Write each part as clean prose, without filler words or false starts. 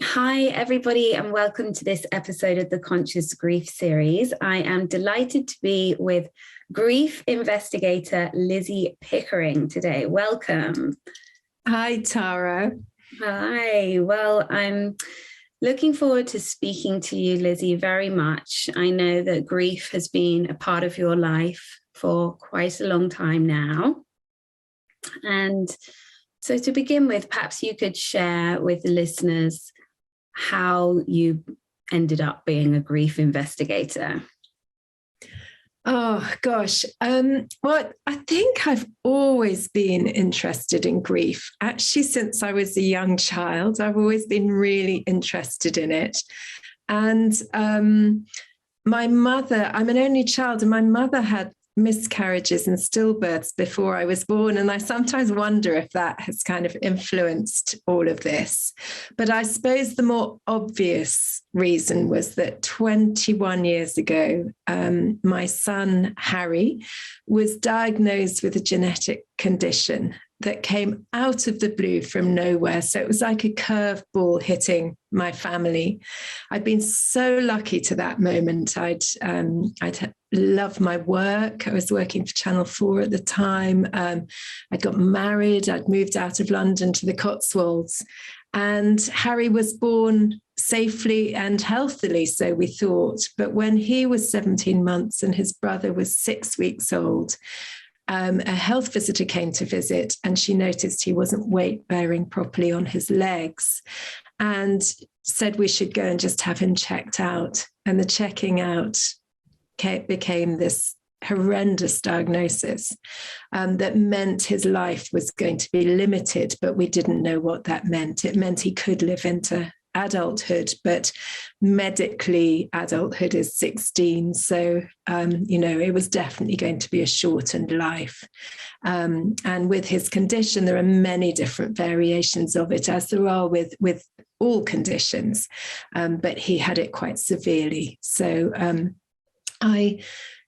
Hi, everybody, and welcome to this episode of the Conscious Grief series. I am delighted to be with grief investigator Lizzie Pickering today. Welcome. Hi, Tara. Hi. Well, I'm looking forward to speaking to you, Lizzie, very much. I know that grief has been a part of your life for quite a long time now. And so to begin with, perhaps you could share with the listeners how you ended up being a grief investigator. Oh, gosh. Well, I think I've always been interested in grief. Actually, since I was a young child, I've always been really interested in it. And my mother, I'm an only child, and my mother had miscarriages and stillbirths before I was born. And I sometimes wonder if that has kind of influenced all of this. But I suppose the more obvious reason was that 21 years ago, my son, Harry, was diagnosed with a genetic condition that came out of the blue from nowhere. So it was like a curveball hitting my family. I'd been so lucky to that moment. I'd loved my work. I was working for Channel 4 at the time. I'd got married. I'd moved out of London to the Cotswolds. And Harry was born safely and healthily, so we thought. But when he was 17 months and his brother was 6 weeks old, a health visitor came to visit, and she noticed he wasn't weight bearing properly on his legs and said we should go and just have him checked out. And the checking out became this horrendous diagnosis that meant his life was going to be limited, but we didn't know what that meant. It meant he could live into adulthood, but medically adulthood is 16. So, it was definitely going to be a shortened life. And with his condition, there are many different variations of it, as there are with all conditions, but he had it quite severely. So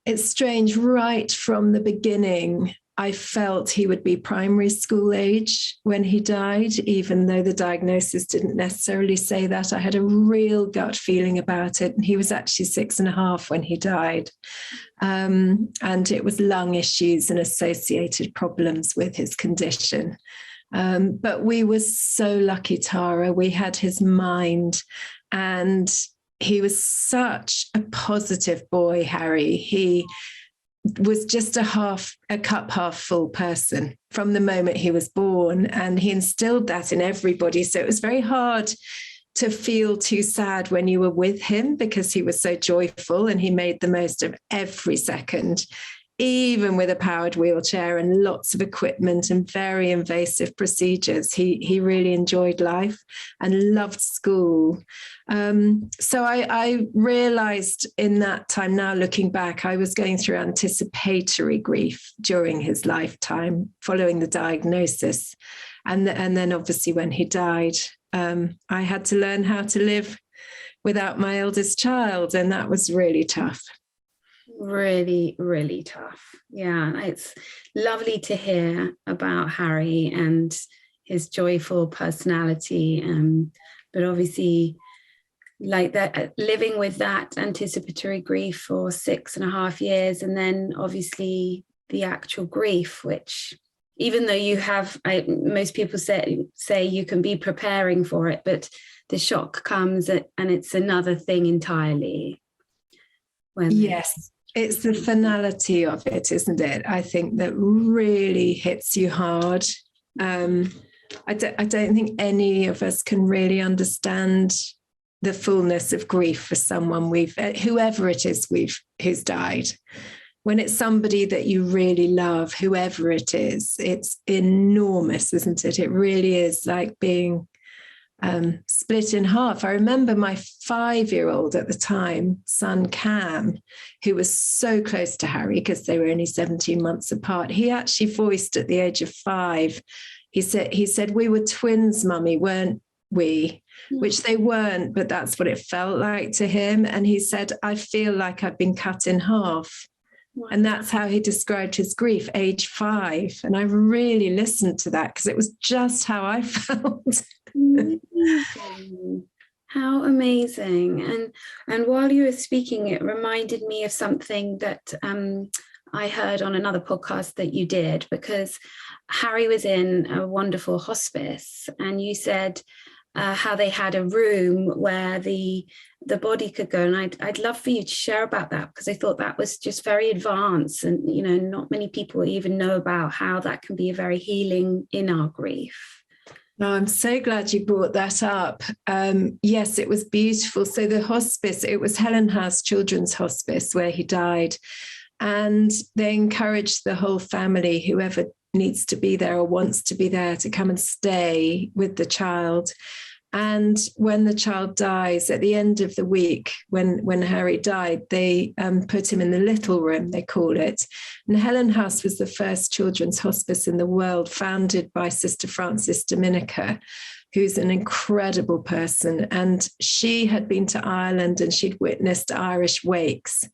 it's strange, right from the beginning, I felt he would be primary school age when he died, even though the diagnosis didn't necessarily say that. I had a real gut feeling about it. And he was actually 6.5 when he died. And it was lung issues and associated problems with his condition. But we were so lucky, Tara. We had his mind, and he was such a positive boy, Harry. He was just a cup half full person from the moment he was born, and he instilled that in everybody. So it was very hard to feel too sad when you were with him, because he was so joyful and he made the most of every second, even with a powered wheelchair and lots of equipment and very invasive procedures. He really enjoyed life and loved school. So I realized in that time, now looking back, I was going through anticipatory grief during his lifetime following the diagnosis. And then obviously when he died, I had to learn how to live without my eldest child. And that was really tough. Really, really tough. Yeah, it's lovely to hear about Harry and his joyful personality. But obviously, like that, living with that anticipatory grief for 6.5 years, and then obviously the actual grief, which even though you have, most people say you can be preparing for it, but the shock comes and it's another thing entirely. Yes. It's the finality of it, isn't it? I think that really hits you hard. I don't think any of us can really understand the fullness of grief for someone whoever it is who's died. When it's somebody that you really love, whoever it is, it's enormous, isn't it? It really is like being split in half. I remember my 5-year-old at the time, son Cam, who was so close to Harry because they were only 17 months apart. He actually voiced at the age of 5. He said, "We were twins, Mummy, weren't we?" Which they weren't, but that's what it felt like to him. And he said, "I feel like I've been cut in half." Wow. And that's how he described his grief, age 5. And I really listened to that because it was just how I felt. How amazing. And while you were speaking, it reminded me of something that I heard on another podcast that you did, because Harry was in a wonderful hospice, and you said how they had a room where the body could go. And I'd love for you to share about that, because I thought that was just very advanced, and not many people even know about how that can be a very healing in our grief. Oh, I'm so glad you brought that up. Yes, it was beautiful. So the hospice, it was Helen House Children's Hospice where he died. And they encouraged the whole family, whoever needs to be there or wants to be there, to come and stay with the child. And when the child dies, at the end of the week, when Harry died, they put him in the little room, they call it. And Helen House was the first children's hospice in the world, founded by Sister Frances Dominica, who's an incredible person. And she had been to Ireland and she'd witnessed Irish wakes.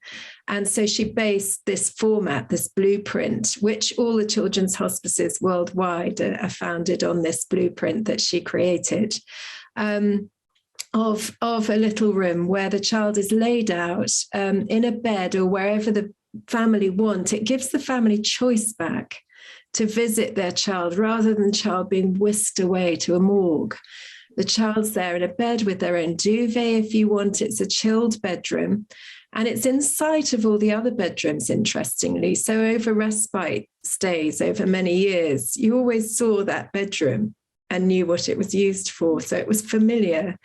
And so she based this format, this blueprint, which all the children's hospices worldwide are founded on, this blueprint that she created. Of a little room where the child is laid out in a bed or wherever the family want. It gives the family choice back to visit their child, rather than the child being whisked away to a morgue. The child's there in a bed with their own duvet if you want. It's a chilled bedroom, and it's in sight of all the other bedrooms, interestingly. So over respite stays over many years, you always saw that bedroom and knew what it was used for. So it was familiar.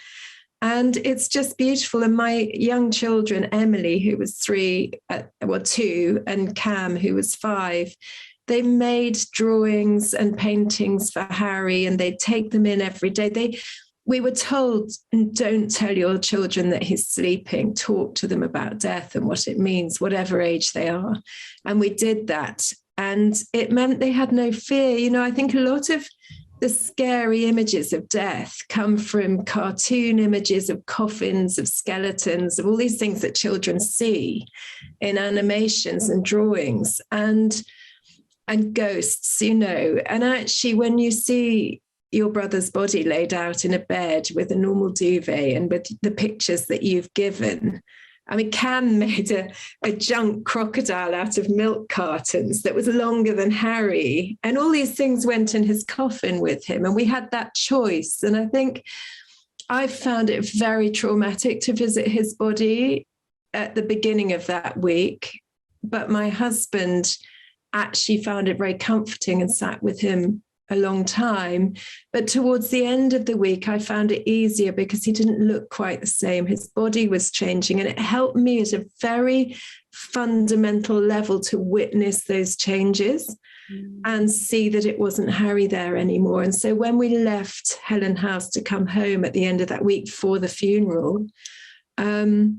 And it's just beautiful. And my young children, Emily, who was 2, and Cam, who was 5, they made drawings and paintings for Harry, and they'd take them in every day. We were told, don't tell your children that he's sleeping. Talk to them about death and what it means, whatever age they are. And we did that. And it meant they had no fear. I think a lot of the scary images of death come from cartoon images of coffins, of skeletons, of all these things that children see in animations and drawings, and ghosts, And actually, when you see your brother's body laid out in a bed with a normal duvet and with the pictures that you've given, I mean, Cam made a junk crocodile out of milk cartons that was longer than Harry. And all these things went in his coffin with him. And we had that choice. And I think I found it very traumatic to visit his body at the beginning of that week. But my husband actually found it very comforting and sat with him a long time. But towards the end of the week, I found it easier because he didn't look quite the same. His body was changing, and it helped me at a very fundamental level to witness those changes and see that it wasn't Harry there anymore. And so when we left Helen House to come home at the end of that week for the funeral, I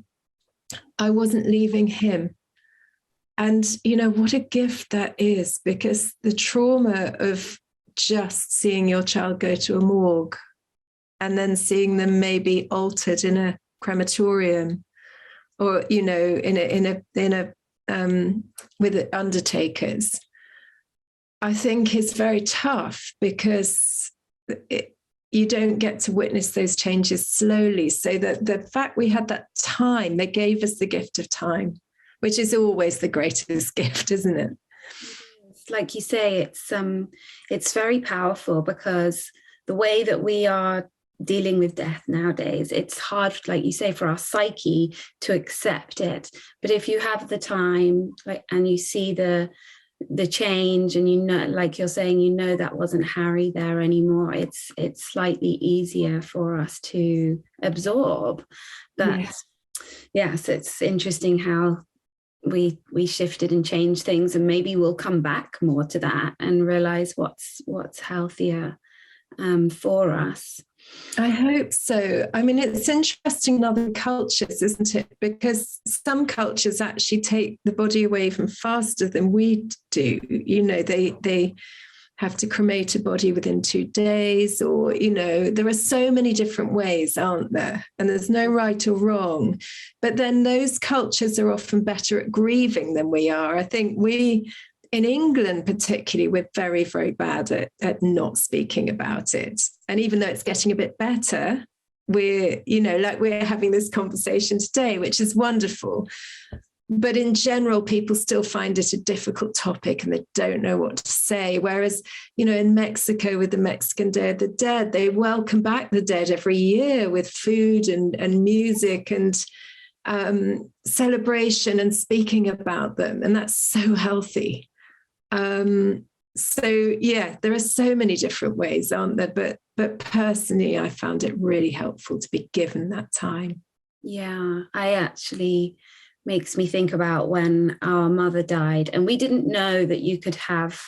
wasn't leaving him. And, what a gift that is, because the trauma of just seeing your child go to a morgue and then seeing them maybe altered in a crematorium or, with undertakers, I think is very tough, because you don't get to witness those changes slowly. So that the fact we had that time, they gave us the gift of time, which is always the greatest gift, isn't it? Like you say, it's very powerful, because the way that we are dealing with death nowadays, it's hard, like you say, for our psyche to accept it. But if you have the time, and you see the change, and like you're saying, that wasn't Harry there anymore, it's slightly easier for us to absorb. But yes, it's interesting how we shifted and changed things, and maybe we'll come back more to that and realize what's healthier for us. I hope so. I mean, it's interesting in other cultures, isn't it? Because some cultures actually take the body away even faster than we do. They have to cremate a body within 2 days, or, there are so many different ways, aren't there? And there's no right or wrong. But then those cultures are often better at grieving than we are. I think in England particularly, we're very, very bad at not speaking about it. And even though it's getting a bit better, we're, like we're having this conversation today, which is wonderful. But in general, people still find it a difficult topic and they don't know what to say. Whereas, in Mexico with the Mexican Day of the Dead, they welcome back the dead every year with food and music and celebration and speaking about them. And that's so healthy. So yeah, there are so many different ways, aren't there? But personally, I found it really helpful to be given that time. Yeah, I actually makes me think about when our mother died, and we didn't know that you could have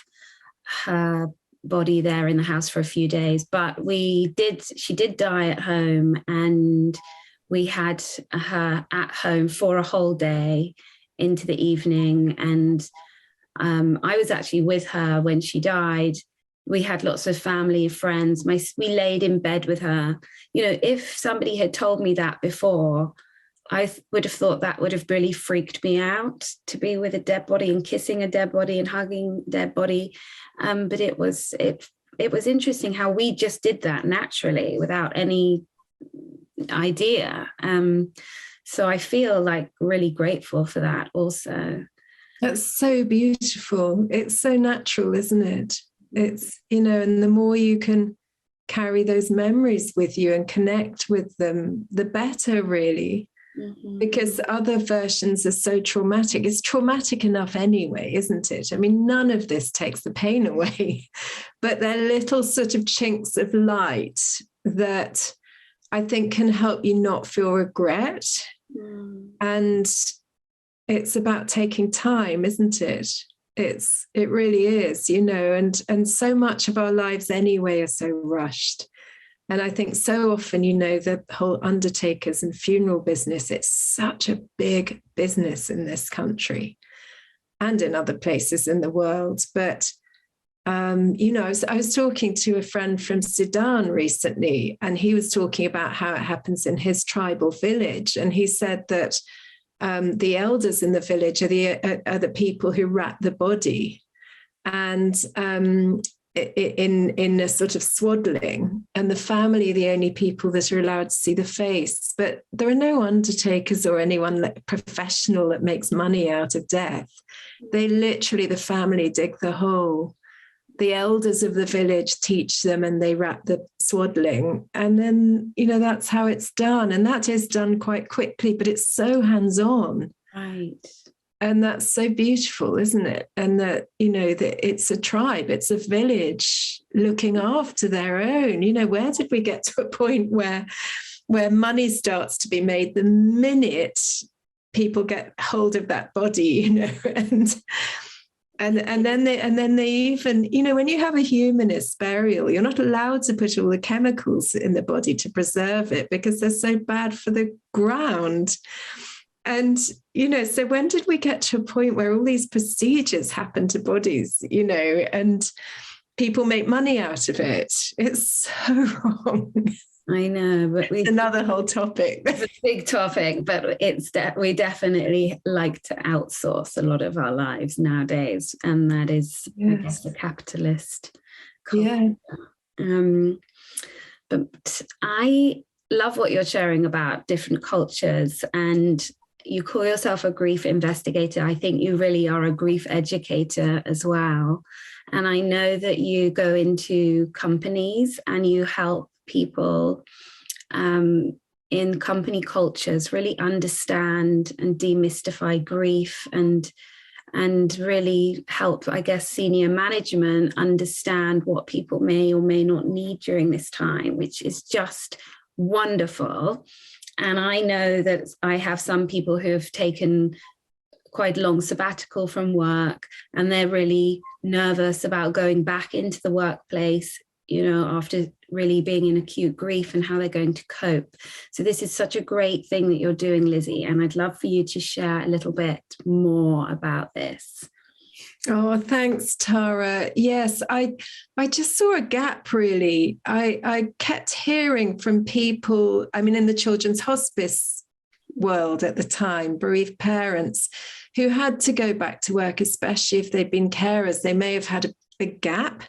her body there in the house for a few days, but she did die at home, and we had her at home for a whole day into the evening. And I was actually with her when she died. We had lots of family, friends. We laid in bed with her. If somebody had told me that before, I would have thought that would have really freaked me out, to be with a dead body and kissing a dead body and hugging a dead body. But it was interesting how we just did that naturally without any idea. So I feel like really grateful for that also. That's so beautiful. It's so natural, isn't it? It's, and the more you can carry those memories with you and connect with them, the better, really. Mm-hmm. Because other versions are so traumatic. It's traumatic enough anyway, isn't it? I mean, none of this takes the pain away, but they're little sort of chinks of light that I think can help you not feel regret. And it's about taking time, isn't it? It really is, and so much of our lives anyway are so rushed. And I think so often, the whole undertakers and funeral business, it's such a big business in this country and in other places in the world. But, I was talking to a friend from Sudan recently, and he was talking about how it happens in his tribal village. And he said that the elders in the village are the people who wrap the body. And in a sort of swaddling, and the family are the only people that are allowed to see the face. But there are no undertakers or anyone professional that makes money out of death. They literally, the family dig the hole. The elders of the village teach them, and they wrap the swaddling. And then, that's how it's done. And that is done quite quickly, but it's so hands-on. Right. And that's so beautiful, isn't it? And that, that it's a tribe, it's a village looking after their own. Where did we get to a point where money starts to be made the minute people get hold of that body, and then they even, when you have a humanist burial, you're not allowed to put all the chemicals in the body to preserve it because they're so bad for the ground. And, so when did we get to a point where all these procedures happen to bodies, and people make money out of it? It's so wrong. I know, but it's another whole topic. It's a big topic, but we definitely like to outsource a lot of our lives nowadays. And that is, yes, I guess, the capitalist culture. Yeah. But I love what you're sharing about different cultures, and you call yourself a grief investigator. I think you really are a grief educator as well. And I know that you go into companies and you help people in company cultures really understand and demystify grief, and really help, I guess, senior management understand what people may or may not need during this time, which is just wonderful. And I know that I have some people who have taken quite long sabbatical from work, and they're really nervous about going back into the workplace, after really being in acute grief, and how they're going to cope. So this is such a great thing that you're doing, Lizzie, and I'd love for you to share a little bit more about this. Oh, thanks, Tara. Yes, I just saw a gap, really. I kept hearing from people, in the children's hospice world at the time, bereaved parents who had to go back to work, especially if they'd been carers. They may have had a big gap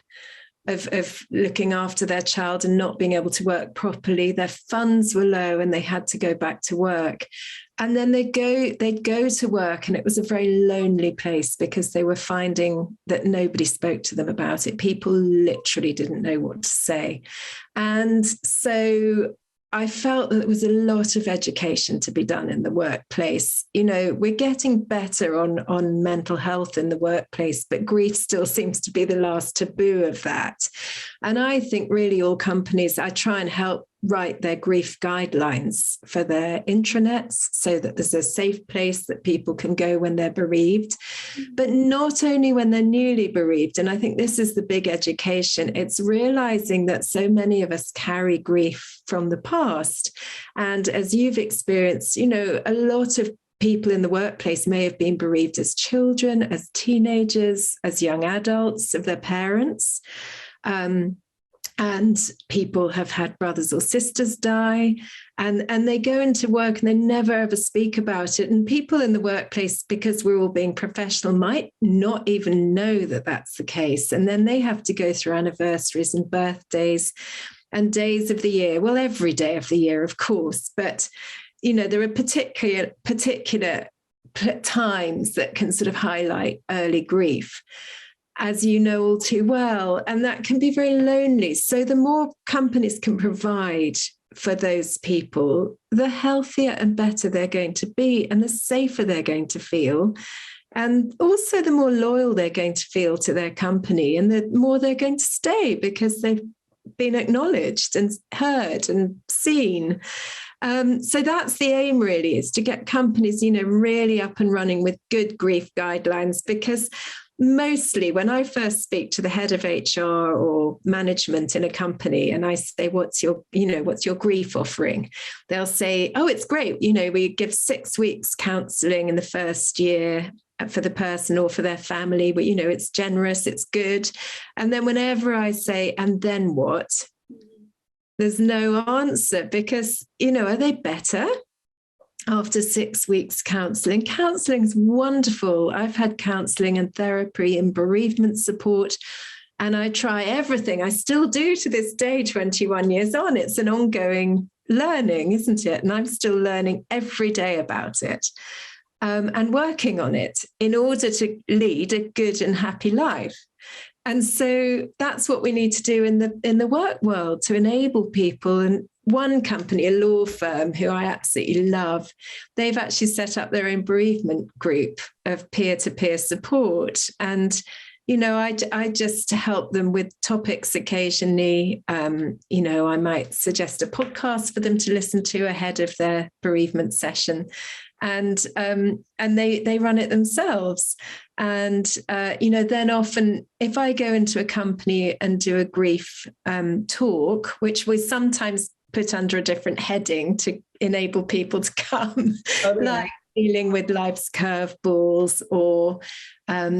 of looking after their child and not being able to work properly. Their funds were low and they had to go back to work. And then they'd go to work, and it was a very lonely place because they were finding that nobody spoke to them about it. People literally didn't know what to say. And so I felt that there was a lot of education to be done in the workplace. You know, we're getting better on mental health in the workplace, but grief still seems to be the last taboo of that. And I think really all companies, I try and help write their grief guidelines for their intranets so that there's a safe place that people can go when they're bereaved, but not only when they're newly bereaved. And I think this is the big education. It's realizing that so many of us carry grief from the past. And as you've experienced, you know, a lot of people in the workplace may have been bereaved as children, as teenagers, as young adults of their parents. And people have had brothers or sisters die, and they go into work and they never ever speak about it. And people in the workplace, because we're all being professional, might not even know that that's the case. And then they have to go through anniversaries and birthdays and days of the year. Well, every day of the year, of course. But, you know, there are particular times that can sort of highlight early grief, as you know all too well, and that can be very lonely. So the more companies can provide for those people, the healthier and better they're going to be, and the safer they're going to feel. And also the more loyal they're going to feel to their company, and the more they're going to stay because they've been acknowledged and heard and seen. So that's the aim, really, is to get companies, you know, really up and running with good grief guidelines. Because mostly when I first speak to the head of HR or management in a company and I say, what's your grief offering? They'll say, oh, it's great. You know, we give 6 weeks counselling in the first year for the person or for their family, but, you know, it's generous, it's good. And then whenever I say, and then what? There's no answer because, you know, are they better after 6 weeks counselling? Counselling is wonderful. I've had counselling and therapy and bereavement support, and I try everything. I still do to this day, 21 years on. It's an ongoing learning, isn't it? And I'm still learning every day about it and working on it in order to lead a good and happy life. And so that's what we need to do in the work world to enable people. And one company, a law firm who I absolutely love, they've actually set up their own bereavement group of peer-to-peer support. And, you know, I just help them with topics occasionally. You know, I might suggest a podcast for them to listen to ahead of their bereavement session. And they run it themselves. And, you know, then often if I go into a company and do a grief talk, which we sometimes put under a different heading to enable people to come, like dealing with life's curveballs or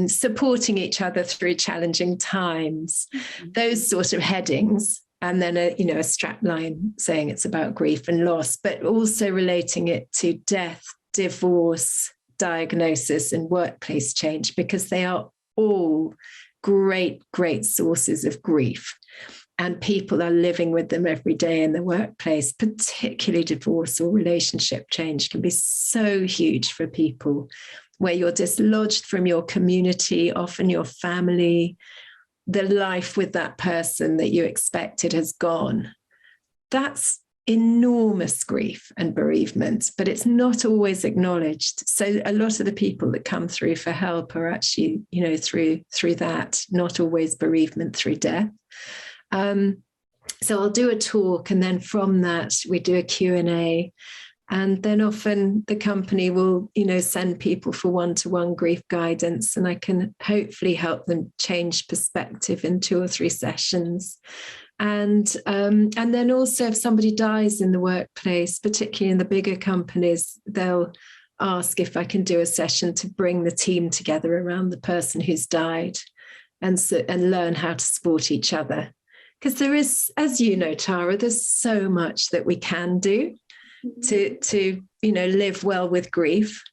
supporting each other through challenging times, those sort of headings. And then a strap line saying it's about grief and loss, but also relating it to death, divorce, diagnosis, and workplace change, because they are all great sources of grief. And people are living with them every day in the workplace. Particularly divorce or relationship change can be so huge for people, where you're dislodged from your community, often your family. The life with that person that you expected has gone. That's enormous grief and bereavement, but it's not always acknowledged. So a lot of the people that come through for help are actually, you know, through that, not always bereavement through death. So I'll do a talk, and then from that we do a Q&A. And then often the company will, you know, send people for one-to-one grief guidance, and I can hopefully help them change perspective in 2 or 3 sessions. And then also if somebody dies in the workplace, particularly in the bigger companies, they'll ask if I can do a session to bring the team together around the person who's died and learn how to support each other. Because there is, as you know, Tara, there's so much that we can do to you know, live well with grief,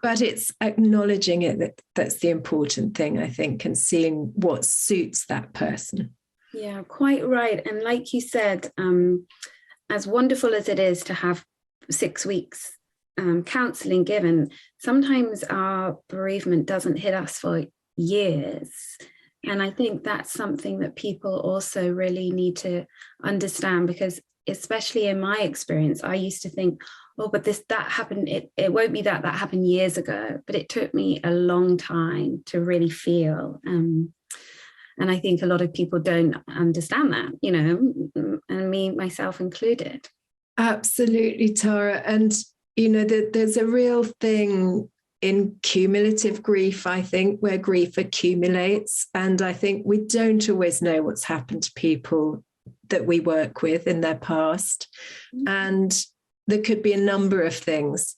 but it's acknowledging it that's the important thing, I think, and seeing what suits that person. Yeah, quite right. And like you said, as wonderful as it is to have 6 weeks counseling given, sometimes our bereavement doesn't hit us for years. And I think that's something that people also really need to understand, because especially in my experience, I used to think, oh, but that happened, it won't be that happened years ago. But it took me a long time to really feel. And I think a lot of people don't understand that, and me, myself included. Absolutely, Tara. And, there's a real thing in cumulative grief, I think, where grief accumulates. And I think we don't always know what's happened to people that we work with in their past. And there could be a number of things.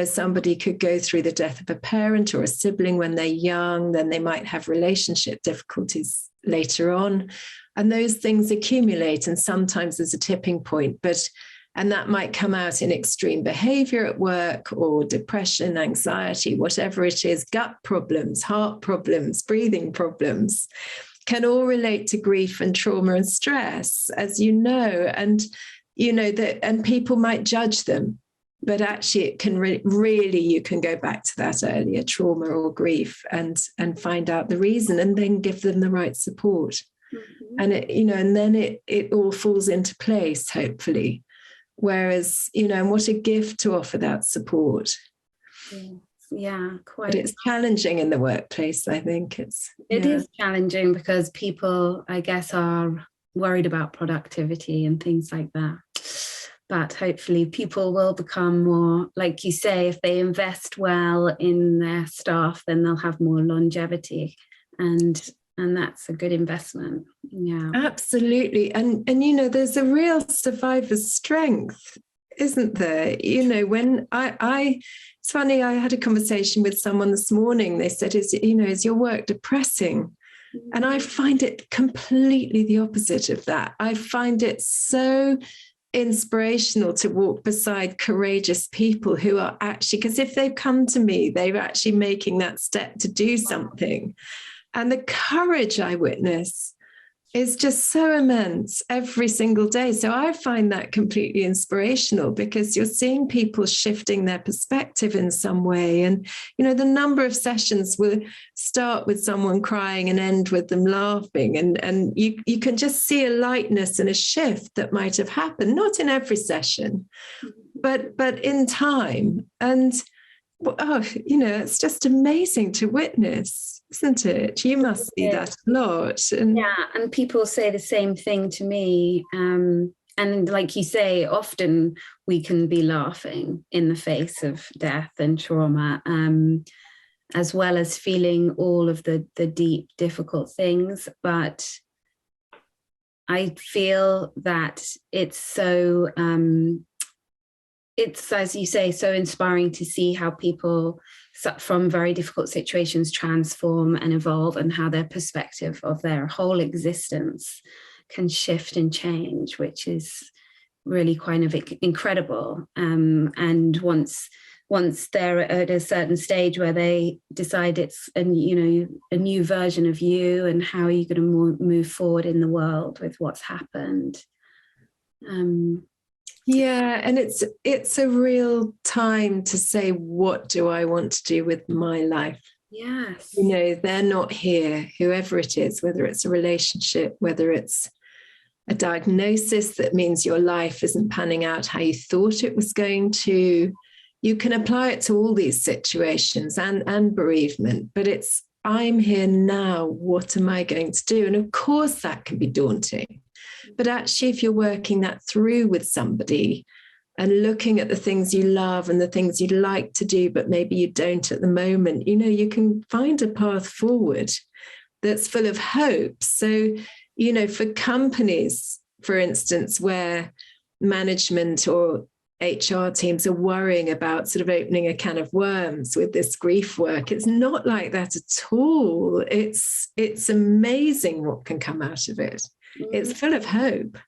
Somebody could go through the death of a parent or a sibling when they're young, then they might have relationship difficulties later on. And those things accumulate, and sometimes there's a tipping point, and that might come out in extreme behavior at work or depression, anxiety, whatever it is, gut problems, heart problems, breathing problems, can all relate to grief and trauma and stress, as you know. And, and people might judge them. But actually, it can really, you can go back to that earlier trauma or grief and find out the reason, and then give them the right support. Mm-hmm. And and then it all falls into place, hopefully. Whereas, and what a gift to offer that support. Yeah, quite. But it's challenging in the workplace, I think. It is challenging because people, I guess, are worried about productivity and things like that. But hopefully people will become more, like you say, if they invest well in their staff, then they'll have more longevity. And that's a good investment. Yeah, absolutely. And there's a real survivor's strength, isn't there? When it's funny, I had a conversation with someone this morning. They said, is your work depressing? And I find it completely the opposite of that. I find it so inspirational to walk beside courageous people who are actually, because if they've come to me, they're actually making that step to do something. And the courage I witness is just so immense every single day. So I find that completely inspirational, because you're seeing people shifting their perspective in some way. And, the number of sessions will start with someone crying and end with them laughing. And you can just see a lightness and a shift that might have happened, not in every session, but in time. And, it's just amazing to witness, isn't it? You must see that a lot. And people say the same thing to me. And like you say, often we can be laughing in the face of death and trauma, as well as feeling all of the deep, difficult things. But I feel that it's so, it's, as you say, so inspiring to see how people from very difficult situations transform and evolve, and how their perspective of their whole existence can shift and change, which is really kind of incredible. And once they're at a certain stage where they decide it's a new version of you, and how are you going to move forward in the world with what's happened. Yeah, and it's a real time to say, what do I want to do with my life? Yes. They're not here, whoever it is, whether it's a relationship, whether it's a diagnosis that means your life isn't panning out how you thought it was going to. You can apply it to all these situations and bereavement, but it's, I'm here now, what am I going to do? And of course that can be daunting. But actually, if you're working that through with somebody and looking at the things you love and the things you'd like to do, but maybe you don't at the moment, you can find a path forward that's full of hope. So, for companies, for instance, where management or HR teams are worrying about sort of opening a can of worms with this grief work, it's not like that at all. It's amazing what can come out of it. It's full of hope,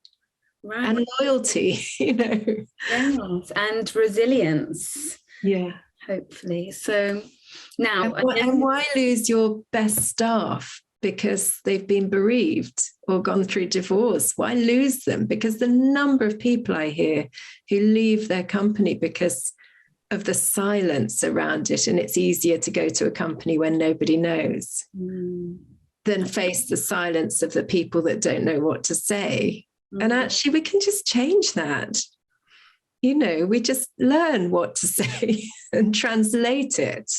right, and loyalty, Yes, and resilience. Yeah, hopefully. So now, and why lose your best staff? because they've been bereaved or gone through divorce? Why lose them? Because the number of people I hear who leave their company because of the silence around it, and it's easier to go to a company when nobody knows than face the silence of the people that don't know what to say. And actually, we can just change that. We just learn what to say and translate it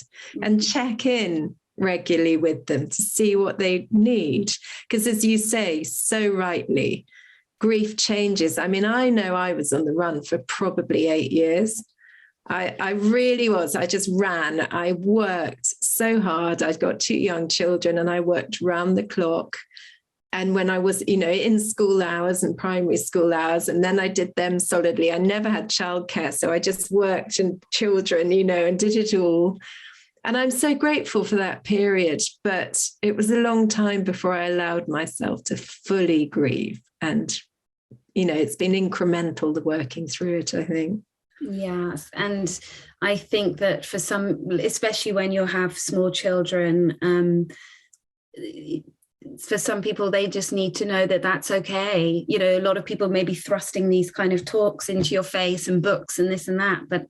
and check in regularly with them to see what they need. Because as you say so rightly, grief changes. I mean, I know I was on the run for probably 8 years. I really was. I just ran. I worked so hard. I'd got 2 young children and I worked round the clock. And when I was, in school hours and primary school hours, and then I did them solidly. I never had childcare. So I just worked and children, and did it all. And I'm so grateful for that period. But it was a long time before I allowed myself to fully grieve. And, it's been incremental, the working through it, I think. Yes. And I think that for some, especially when you have small children, for some people, they just need to know that that's okay. A lot of people may be thrusting these kind of talks into your face and books and this and that, but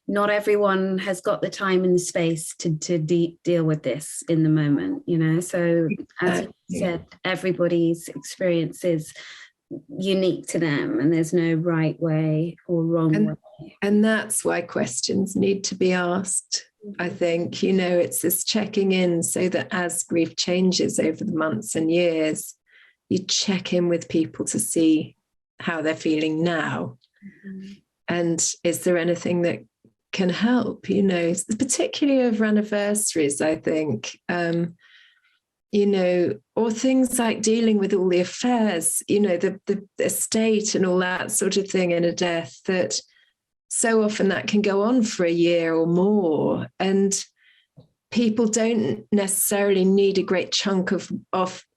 not everyone has got the time and the space to deal with this in the moment, So as you said, everybody's experience is unique to them and there's no right way or wrong way. And that's why questions need to be asked. I think, it's this checking in so that as grief changes over the months and years, you check in with people to see how they're feeling now. And is there anything that can help, particularly over anniversaries, I think, or things like dealing with all the affairs, the estate and all that sort of thing in a death, that so often that can go on for a year or more. And people don't necessarily need a great chunk of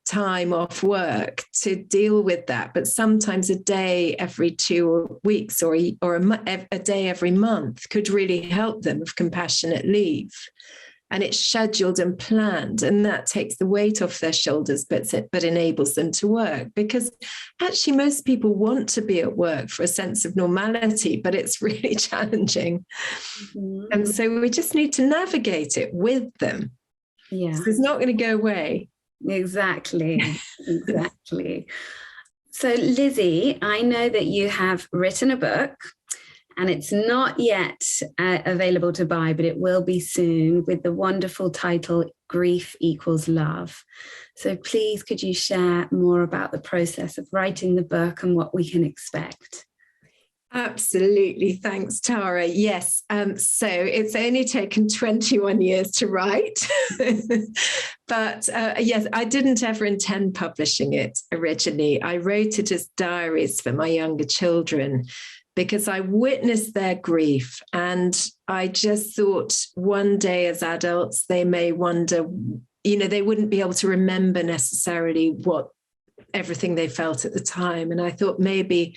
time off work to deal with that. But sometimes a day every 2 weeks or a day every month could really help them with compassionate leave. And it's scheduled and planned, and that takes the weight off their shoulders, but enables them to work. Because actually most people want to be at work for a sense of normality, but it's really challenging. And so we just need to navigate it with them. Yeah. So it's not going to go away. Exactly. So Lizzie, I know that you have written a book. And it's not yet available to buy, but it will be soon, with the wonderful title, Grief Equals Love. So please, could you share more about the process of writing the book and what we can expect? Absolutely. Thanks, Tara. Yes. So it's only taken 21 years to write. But yes, I didn't ever intend publishing it originally. I wrote it as diaries for my younger children, because I witnessed their grief. And I just thought one day as adults, they may wonder, they wouldn't be able to remember necessarily what everything they felt at the time. And I thought maybe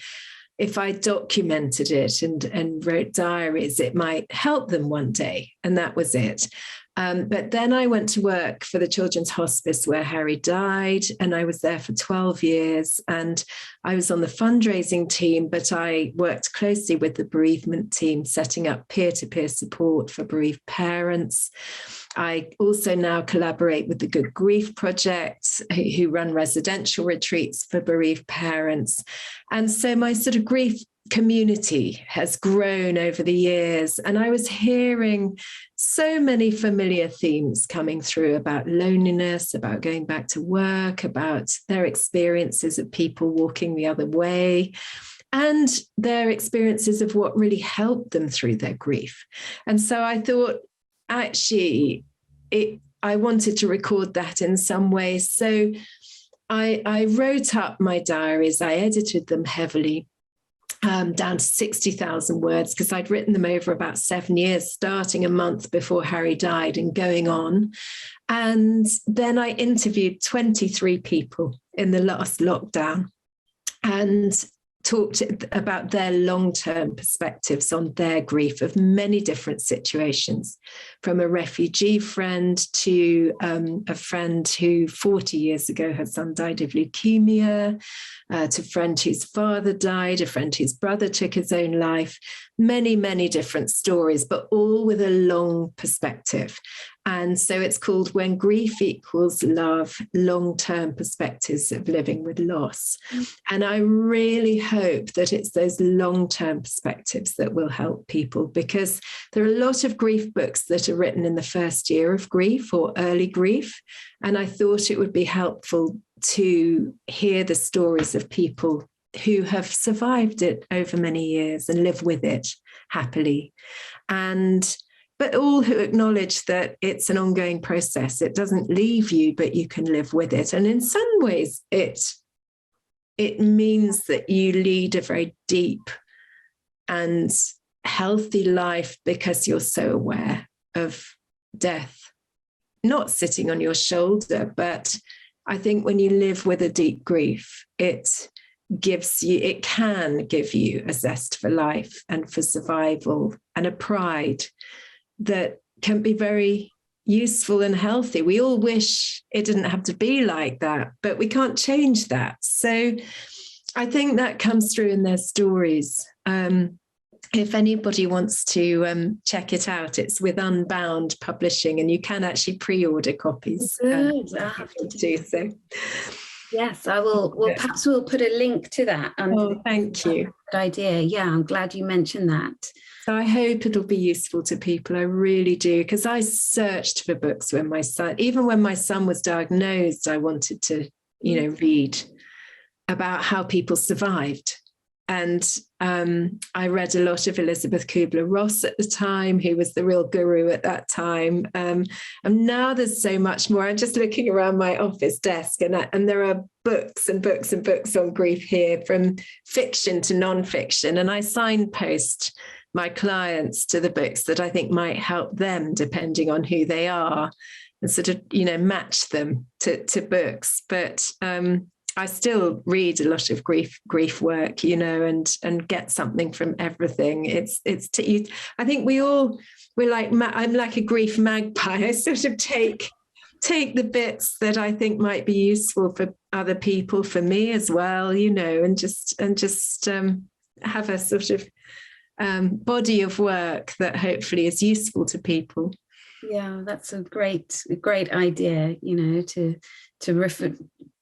if I documented it and wrote diaries, it might help them one day. And that was it. But then I went to work for the Children's Hospice where Harry died, and I was there for 12 years. And I was on the fundraising team, but I worked closely with the bereavement team, setting up peer-to-peer support for bereaved parents. I also now collaborate with the Good Grief Project, who run residential retreats for bereaved parents. And so my sort of grief community has grown over the years. And I was hearing so many familiar themes coming through about loneliness, about going back to work, about their experiences of people walking the other way, and their experiences of what really helped them through their grief. And so I thought, actually, I wanted to record that in some way. So I wrote up my diaries. I edited them heavily, down to 60,000 words, because I'd written them over about 7 years, starting a month before Harry died and going on. And then I interviewed 23 people in the last lockdown. And talked about their long-term perspectives on their grief of many different situations, from a refugee friend to a friend who 40 years ago her son died of leukemia, to a friend whose father died, a friend whose brother took his own life, many, many different stories, but all with a long perspective. And so it's called When Grief Equals Love, Long-Term Perspectives of Living with Loss. And I really hope that it's those long-term perspectives that will help people, because there are a lot of grief books that are written in the first year of grief or early grief. And I thought it would be helpful to hear the stories of people who have survived it over many years and live with it happily. But all who acknowledge that it's an ongoing process. It doesn't leave you, but you can live with it. And in some ways, it means that you lead a very deep and healthy life because you're so aware of death, not sitting on your shoulder. But I think when you live with a deep grief, it can give you a zest for life and for survival and a pride that can be very useful and healthy. We all wish it didn't have to be like that, but we can't change that. So I think that comes through in their stories. If anybody wants to check it out, it's with Unbound Publishing, and you can actually pre-order copies. Good. I'll have to do so. Yes, I will. Well, perhaps we'll put a link to that. Thank you. Good idea. Yeah, I'm glad you mentioned that. So I hope it'll be useful to people. I really do, because I searched for books when my son was diagnosed. I wanted to, read about how people survived. And I read a lot of Elizabeth Kubler-Ross at the time, who was the real guru at that time. And now there's so much more. I'm just looking around my office desk, and there are books and books and books on grief here, from fiction to non-fiction. And I signpost my clients to the books that I think might help them, depending on who they are, and sort of, match them to books. But I still read a lot of grief work, and get something from everything. I think I'm like a grief magpie. I sort of take the bits that I think might be useful for other people, for me as well, and just have a sort of body of work that hopefully is useful to people. Yeah, that's a great idea, to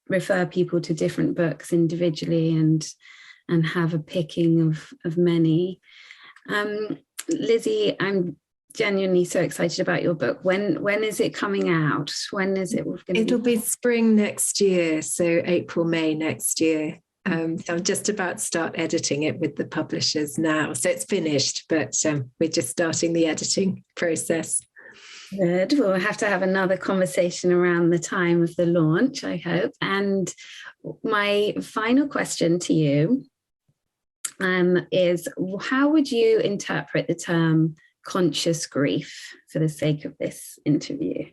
refer people to different books individually and have a picking of many. Lizzie, I'm genuinely so excited about your book. When is it coming out? When is it? It'll be spring next year, so April, May next year. So I'm just about to start editing it with the publishers now. So it's finished, but we're just starting the editing process. Good. We'll have to have another conversation around the time of the launch, I hope. And my final question to you is, how would you interpret the term conscious grief for the sake of this interview?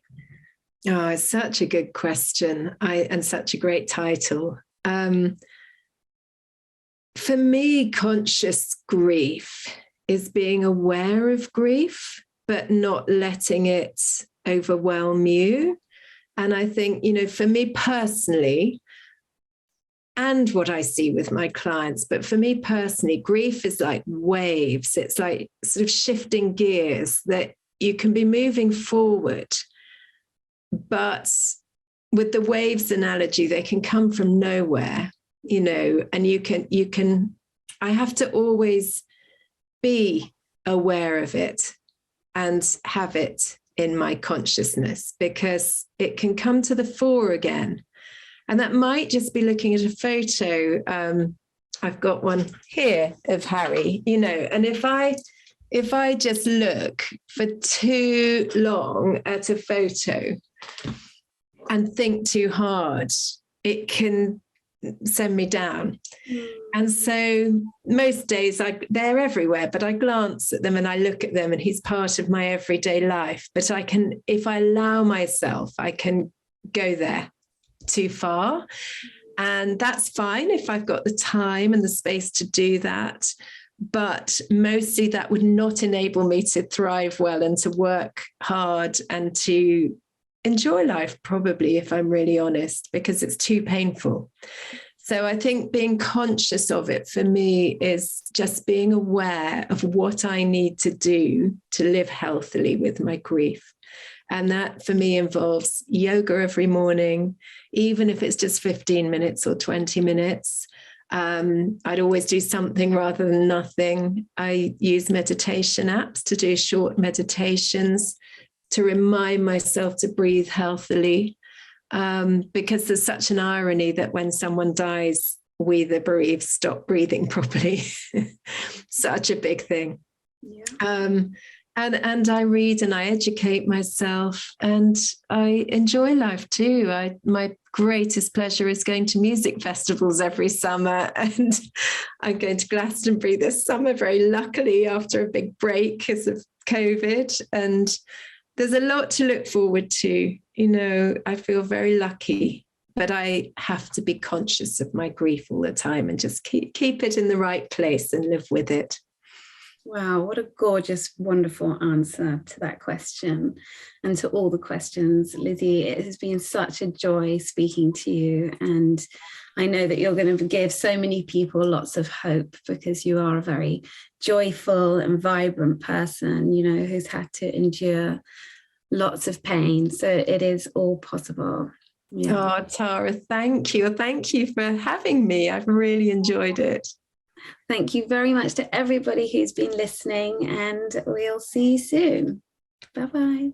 Oh, it's such a good question, and such a great title. For me, conscious grief is being aware of grief, but not letting it overwhelm you. And I think, for me personally, and what I see with my clients, but for me personally, grief is like waves. It's like sort of shifting gears that you can be moving forward, but with the waves analogy, they can come from nowhere, and I have to always be aware of it and have it in my consciousness, because it can come to the fore again. And that might just be looking at a photo. I've got one here of Harry, and if I just look for too long at a photo and think too hard, it can send me down. And so most days they're everywhere, but I glance at them and I look at them, and he's part of my everyday life. But if I allow myself, I can go there too far. And that's fine if I've got the time and the space to do that. But mostly that would not enable me to thrive well and to work hard and to enjoy life, probably, if I'm really honest, because it's too painful. So I think being conscious of it for me is just being aware of what I need to do to live healthily with my grief. And that for me involves yoga every morning, even if it's just 15 minutes or 20 minutes. I'd always do something rather than nothing. I use meditation apps to do short meditations to remind myself to breathe healthily. Because there's such an irony that when someone dies, we, the bereaved, stop breathing properly. Such a big thing. Yeah. And I read and I educate myself, and I enjoy life too. My greatest pleasure is going to music festivals every summer, and I'm going to Glastonbury this summer, very luckily, after a big break because of COVID. And there's a lot to look forward to. You know, I feel very lucky, but I have to be conscious of my grief all the time and just keep it in the right place and live with it. Wow, what a gorgeous, wonderful answer to that question and to all the questions. Lizzie, it has been such a joy speaking to you. And I know that you're going to give so many people lots of hope, because you are a very joyful and vibrant person, you know, who's had to endure lots of pain. So it is all possible. Yeah. Oh, Tara, thank you. Thank you for having me. I've really enjoyed it. Thank you very much to everybody who's been listening, and we'll see you soon. Bye-bye.